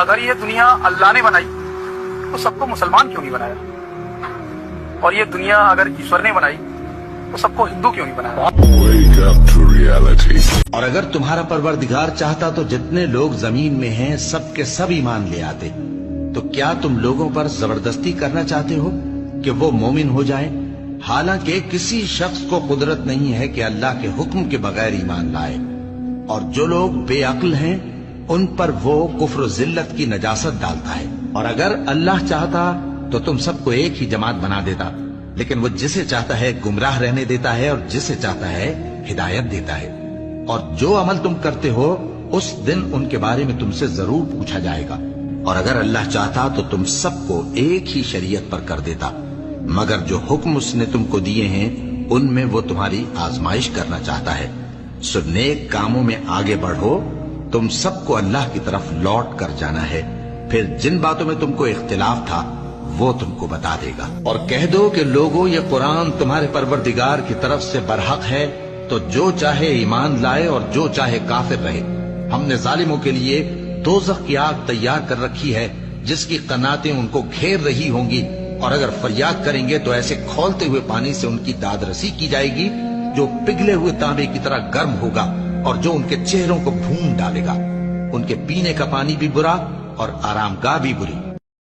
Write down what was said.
اگر یہ دنیا اللہ نے بنائی تو سب کو مسلمان کیوں نہیں بنایا؟ اور یہ دنیا اگر ایشور نے بنائی تو سب کو ہندو کیوں نہیں بنایا؟ Wake up to reality. اور اگر تمہارا پروردگار چاہتا تو جتنے لوگ زمین میں ہیں سب کے سب ایمان لے آتے. تو کیا تم لوگوں پر زبردستی کرنا چاہتے ہو کہ وہ مومن ہو جائیں؟ حالانکہ کسی شخص کو قدرت نہیں ہے کہ اللہ کے حکم کے بغیر ایمان لائے. اور جو لوگ بے عقل ہیں ان پر وہ کفر و ذلت کی نجاست ڈالتا ہے. اور اگر اللہ چاہتا تو تم سب کو ایک ہی جماعت بنا دیتا، لیکن وہ جسے چاہتا ہے گمراہ رہنے دیتا ہے اور جسے چاہتا ہے ہدایت دیتا ہے. اور جو عمل تم کرتے ہو اس دن ان کے بارے میں تم سے ضرور پوچھا جائے گا. اور اگر اللہ چاہتا تو تم سب کو ایک ہی شریعت پر کر دیتا، مگر جو حکم اس نے تم کو دیے ہیں ان میں وہ تمہاری آزمائش کرنا چاہتا ہے. سو نیک کاموں میں آگے بڑھو، تم سب کو اللہ کی طرف لوٹ کر جانا ہے. پھر جن باتوں میں تم کو اختلاف تھا وہ تم کو بتا دے گا. اور کہہ دو کہ لوگوں یہ قرآن تمہارے پروردگار کی طرف سے برحق ہے، تو جو چاہے ایمان لائے اور جو چاہے کافر رہے. ہم نے ظالموں کے لیے دوزخ کی آگ تیار کر رکھی ہے جس کی قناتیں ان کو گھیر رہی ہوں گی. اور اگر فریاد کریں گے تو ایسے کھولتے ہوئے پانی سے ان کی داد رسی کی جائے گی جو پگھلے ہوئے تانبے کی طرح گرم ہوگا اور جو ان کے چہروں کو بھون ڈالے گا. ان کے پینے کا پانی بھی برا اور آرام گاہ بھی بری.